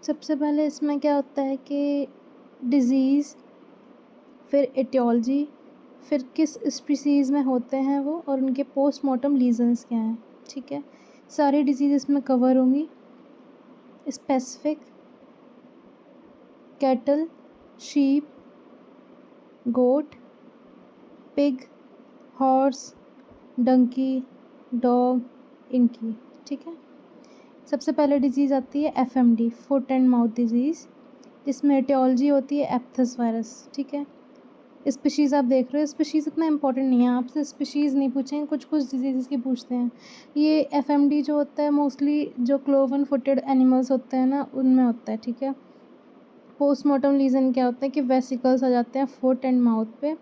सबसे पहले इसमें क्या होता है कि डिज़ीज़, फिर एटियोलॉजी, फिर किस स्पीसीज़ में होते हैं वो और उनके पोस्टमॉर्टम रीज़न्स क्या हैं, ठीक है। सारी डिज़ीज़ इसमें कवर होंगी। स्पेसिफिक, कैटल, शीप, गोट, पिग, हॉर्स, डंकी, डॉग, इनकी, ठीक है। सबसे पहले डिज़ीज़ आती है FMD, foot and mouth disease, जिसमें एटियोलॉजी होती है एप्थस वायरस, ठीक है। स्पीशीज़ आप देख रहे हो, स्पीशीज़ इतना इंपॉर्टेंट नहीं है, आपसे स्पीशीज़ नहीं पूछेंगे, कुछ डिजीज़ की पूछते हैं। ये एफएमडी जो होता है मोस्टली जो क्लोवन फुटेड एनिमल्स होते हैं ना, उनमें होता है, ठीक है। पोस्टमॉर्टम रीज़न क्या होता है कि वेसिकल्स आ जाते हैं फुट एंड माउथ पे,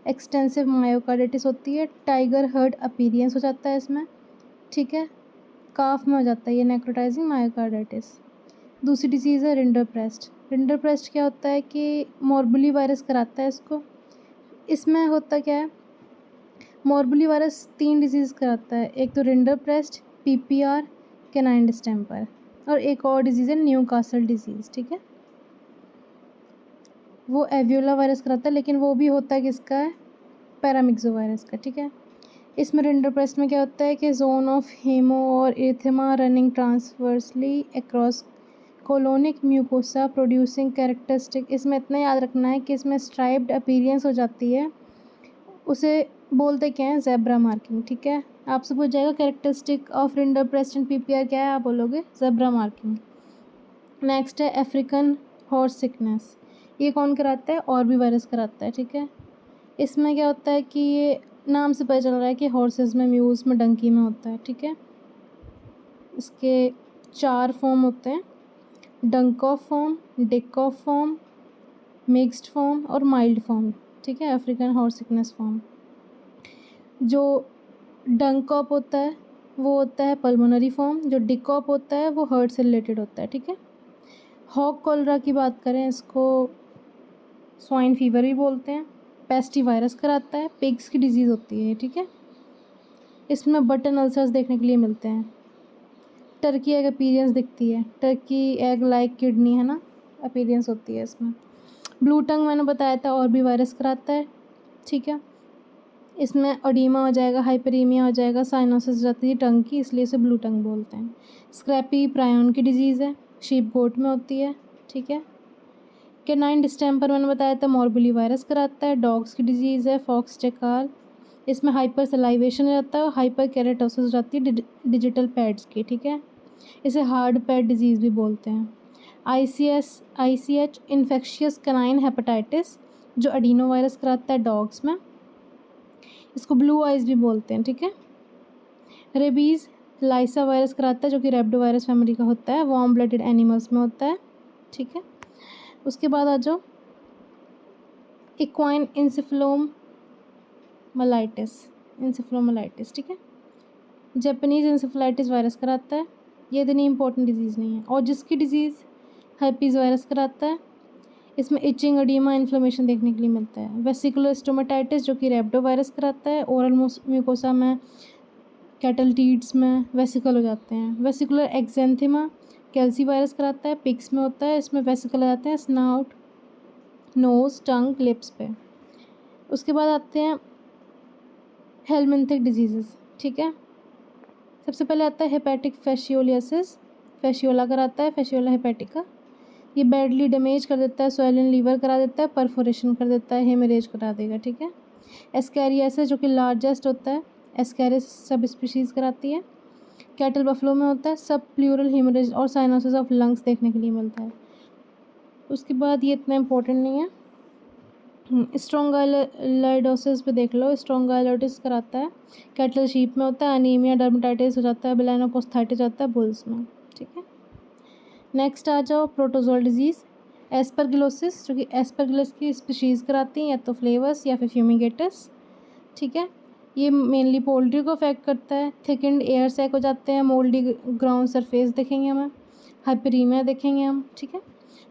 एक्सटेंसिव मायोकार्डिटिस होती है, टाइगर हर्ड अपीयरेंस हो जाता है इसमें, ठीक है। काफ में हो जाता है ये नेक्रोटाइजिंग मायोकार्डिटिस। दूसरी डिजीज़ है रिंडरपेस्ट। रिंडरपेस्ट क्या होता है कि मोरबली वायरस कराता है इसको। इसमें होता क्या है, मोरबली वायरस 3 डिजीज़ कराता है, एक तो रिंडरपेस्ट, पीपीआर, कैनाइन डिस्टेंपर, और एक और डिजीज़ है न्यूकासल डिजीज़, ठीक है। वो एवियोला वायरस कराता है, लेकिन वो भी होता है किसका है, पैरामिक्सो वायरस का, ठीक है। इसमें रिंडरपेस्ट में क्या होता है कि जोन ऑफ हीमो और erythema running transversely across colonic mucosa producing characteristic. इसमें इतना याद रखना है कि इसमें स्ट्राइप्ड अपीयरेंस हो जाती है, उसे बोलते क्या हैं, ज़ेब्रा मार्किंग, ठीक है। आपसे पूछ जाएगा characteristic of rinderpest and PPR क्या है, आप बोलोगे ज़ेब्रा मार्किंग। नेक्स्ट है अफ्रीकन हॉर्स सिकनेस। ये कौन कराता है, और भी वायरस कराता है, ठीक है। इसमें क्या होता है कि ये नाम से पता चल रहा है कि हॉर्सेस में, म्यूज़ में, डंकी में होता है, ठीक है। इसके 4 फॉर्म होते हैं, डंक of form, Dick of form, mixed form और माइल्ड फॉर्म, ठीक है। African horse sickness form. जो डंकॉप होता है वो होता है पल्मोनरी फॉर्म, जो डिकॉप होता है वो हार्ट से रिलेटेड होता है, ठीक है। हॉक कॉलरा की बात करें, इसको स्वाइन फीवर भी बोलते हैं, पेस्टी वायरस कराता है, पिग्स की डिजीज़ होती है, ठीक है। इसमें बटन अल्सर्स देखने के लिए मिलते हैं। टर्की एग अपीयरेंस दिखती है, टर्की एग लाइक किडनी है ना, अपीयरेंस होती है इसमें। ब्लू टंग मैंने बताया था, और भी वायरस कराता है, ठीक है। इसमें ओडीमा हो जाएगा, हाइपरीमिया हो जाएगा, साइनोसिस हो जाती है टंग की, इसलिए इसे ब्लू टंग बोलते हैं। स्क्रैपी प्रायन की डिजीज़ है, शीप गोट में होती है, ठीक है। कैनाइन डिस्टेंपर मैंने बताया था, मोरबली वायरस कराता है। डॉग्स की डिजीज़ है फॉक्स टेकाल, इसमें हाइपर सलाइवेशन हो जाता है और हाइपर केरेटोसिस हो जाती है डिजिटल पैड्स की, ठीक है। इसे हार्ड पैड डिजीज़ भी बोलते हैं। ICH इन्फेक्शियस कैनाइन हेपेटाइटिस, जो एडिनो वायरस कराता है डॉग्स में, इसको ब्लू आइज़ भी बोलते हैं, ठीक है। रेबीज़ लाइसा वायरस कराता है, जो कि रेब्डो वायरस फैमिली का होता है, वार्म ब्लडेड एनिमल्स में होता है, ठीक है। उसके बाद आ जाओ इक्वाइन इंसेफ्लोमलाइटिस, ठीक है। जापानीज़ इंसेफ्लाइटिस वायरस कराता है, ये इतनी इंपॉर्टेंट डिजीज़ नहीं है। और जिसकी डिजीज़ herpes वायरस कराता है, इसमें इचिंग, एडिमा, इन्फ्लेमेशन देखने के लिए मिलता है। वेसिकुलर स्टोमेटाइटिस, जो कि रेब्डो वायरस कराता है, ओरल म्यूकोसा में, कैटल टीड्स में वेसिकल हो जाते हैं। वेसिकुलर एक्जेंथिमा कैल्सी वायरस कराता है, पिग्स में होता है, इसमें वेसिकल आ जाते हैं स्नाउट, नोज, टंग, लिप्स पे। उसके बाद आते हैं हेलमिंथिक डिजीज़, ठीक है। सबसे पहले आता है हेपेटिक फैशियोलियासिस, फैशियोला कराता है, फैशियोला हेपेटिका। ये बैडली डैमेज कर देता है, स्वेलिन लीवर करा देता है, परफोरेशन कर देता है, हेमरेज करा देगा, ठीक है। एस्कैरियासिस, जो कि लार्जेस्ट होता है, एस्कैरिस सब स्पीशीज़ कराती है। कैटल बफलो में होता है, सब प्लूरल हेमरेज और साइनोसिस ऑफ लंग्स देखने के लिए मिलता है। उसके बाद ये इतना इंपॉर्टेंट नहीं है। स्ट्रोंगाइलोसिस पे देख लो, स्ट्रोंगाइलोसिस कराता है, कैटल शीप में होता है, अनीमिया डर्मेटाइटिस हो जाता है, बेलाइनोपोस्थाइटिस होता है बुल्स में, ठीक है। नेक्स्ट आ जाओ प्रोटोजोल डिजीज़, एस्परगिलोसिस, जो कि एस्परगिलस की स्पीशीज़ कराती हैं, या तो फ्लेवर्स या फिर फ्यूमिगेटस, ठीक है। ये मेनली पोल्ट्री को अफेक्ट करता है। थिकन्ड एयर सैक हो जाते हैं, मोल्डी ग्राउंड सरफेस देखेंगे हमें, हाइपरीमिया देखेंगे हम, ठीक है।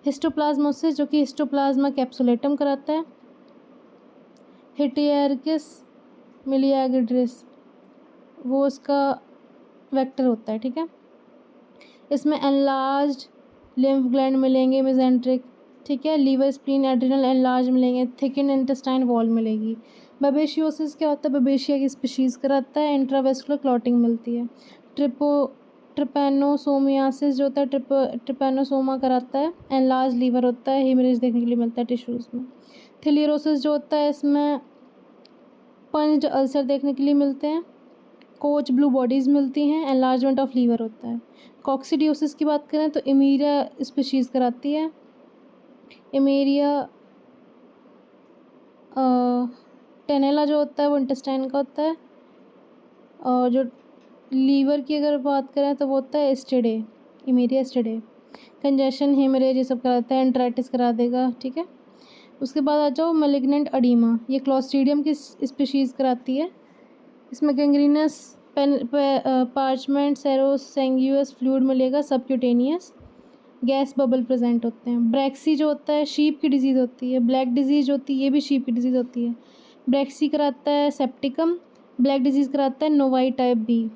हिस्टोप्लाज्मोसिस, जो कि हिस्टोप्लाज्मा कैप्सुलेटम कराता है। हिटियरकिस मिलियाग्रिड्रिस, वो उसका वेक्टर होता है, ठीक है। इसमें एनलार्ज्ड लिम्फ ग्लैंड मिलेंगे मेसेंट्रिक, ठीक है, लीवर स्प्लीन एड्रिनल एनलार्ज मिलेंगे, थिकन इंटेस्टाइन वॉल मिलेगी। बेबेशियोसिस क्या होता है, बेबेशिया की स्पीशीज़ कराता है, इंट्रावेस्कुलर क्लॉटिंग मिलती है। ट्रिपैनोसोमियासिस जो होता है ट्रिपैनोसोमा कराता है, एनलार्ज लीवर होता है, हेमरेज देखने के लिए मिलता है टिश्यूज़ में। थीलियरोसिस जो होता है इसमें पंच्ड अल्सर देखने के लिए मिलते हैं, कोच ब्लू बॉडीज़ मिलती हैं, एनलार्जमेंट ऑफ लीवर होता है। कॉक्सीडियोसिस की बात करें तो इमीरिया स्पीशीज़ कराती है, इमीरिया टेनेला जो होता है वो इंटेस्टाइन का होता है, और जो लीवर की अगर बात करें तो वो होता है एस्टिडे, इमीरिया एस्टिडे। कंजेशन हेमरेज ये सब कराता है, एंट्राइटिस करा देगा, ठीक है। उसके बाद आ जाओ मैलिग्नेंट अडीमा, ये क्लॉस्ट्रीडियम की स्पीशीज़ कराती है। इसमें गैंग्रीनस पार्चमेंट सेरोसेंग्यूअस फ्लूइड मिलेगा, सबक्यूटेनियस, गैस बबल प्रेजेंट होते हैं। ब्रैक्सी जो होता है शीप की डिजीज़ होती है, ब्लैक डिजीज़ होती है ये भी शीप की डिजीज़ होती है। ब्रैक्सी कराता है सेप्टिकम, ब्लैक डिजीज़ कराता है नोवाई टाइप बी।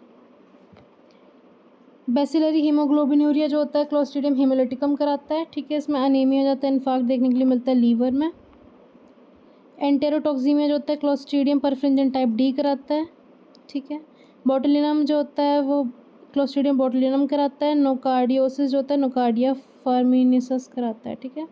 बेसिलरी हीमोग्लोबिनूरिया जो होता है क्लोस्ट्रीडियम हेमोलिटिकम कराता है, ठीक है। इसमें अनीमिया हो जाता है, इन्फाक्ट देखने के लिए मिलता है लीवर में। एंटेरोटॉक्सीमिया जो होता है क्लोस्ट्रीडियम परफ्रिंजन टाइप डी कराता है, ठीक है। बोटुलिनम जो होता है वो क्लोस्ट्रीडियम बोटुलिनम कराता है। नोकार्डियोसिस जो होता है नोकार्डिया फॉर्मिनिसस कराता है, ठीक है।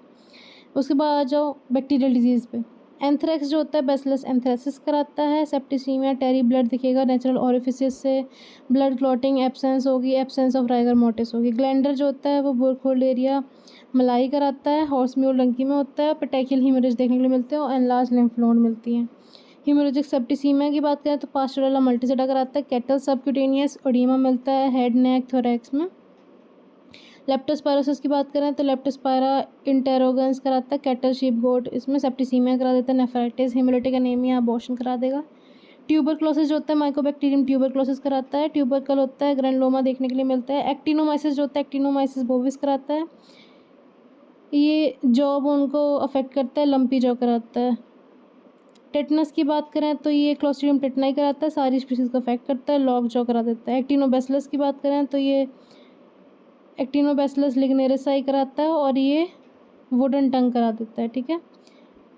उसके बाद आ जाओ बैक्टीरियल डिजीज़ पे। एंथ्रेक्स जो होता है बैसिलस एंथ्रेसिस कराता है। सेप्टिसीमिया टेरी ब्लड दिखेगा नेचुरल ओरिफिसिस से, ब्लड क्लॉटिंग एब्सेंस होगी, एब्सेंस ऑफ राइगर मोटिस होगी। ग्लैंडर जो होता है वो बुरखोलेरिया मलाई कराता है, हॉर्स म्यूल डंकी में होता है। पेटेकियल हीमोरेज देखने के लिए मिलते हैं और एनलार्ज लिम्फ नोड मिलती हैं। हीमोरेजिक सेप्टिसीमिया की बात करें तो पास्टोरेला मल्टीसेटा कराता है। कैटल सबक्यूटेनियस ओडीमा मिलता है हेड नेक थोरैक्स में। लेप्टोस्पायरोसिस की बात करें तो लेप्टोस्पायरा इंटेरोगेंस कराता है, कैटल शीप गोट, इसमें सेप्टिसीमिया करा देता है, नेफ्राइटिस हेमोलिटिक एनीमिया अबॉर्शन करा देगा। ट्यूबरक्लोसिस जो होता है माइकोबैक्टीरियम ट्यूबरक्लोसिस कराता है। ट्यूबरकल होता है ग्रैनुलोमा देखने के लिए मिलता है। एक्टिनोमाइसिस जो होता है एक्टिनोमाइसिस बोविस कराता है, ये जॉ बोन को अफेक्ट करता है, लंपी जॉ कराता है। टेटनस की बात करें तो ये क्लोस्ट्रीडियम टेटनाई कराता है, सारी स्पीशीज़ को अफेक्ट करता है, लॉक जॉ करा देता है। एक्टिनोबैसिलस की बात करें तो ये एक्टिनोबैसिलस लिग्नेरिसाई कराता है और ये वुडन टंग करा देता है, ठीक है।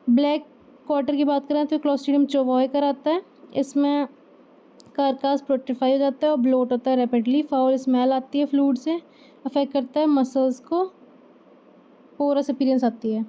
ब्लैक क्वार्टर की बात करें तो क्लोस्ट्रीडियम चोवॉय कराता है, इसमें कार्कास प्रोट्रीफाई हो जाता है और ब्लोट होता है रैपिडली, फाउल स्मेल आती है फ्लूइड से, अफेक्ट करता है मसल्स को, पोरस अपीयरेंस आती है।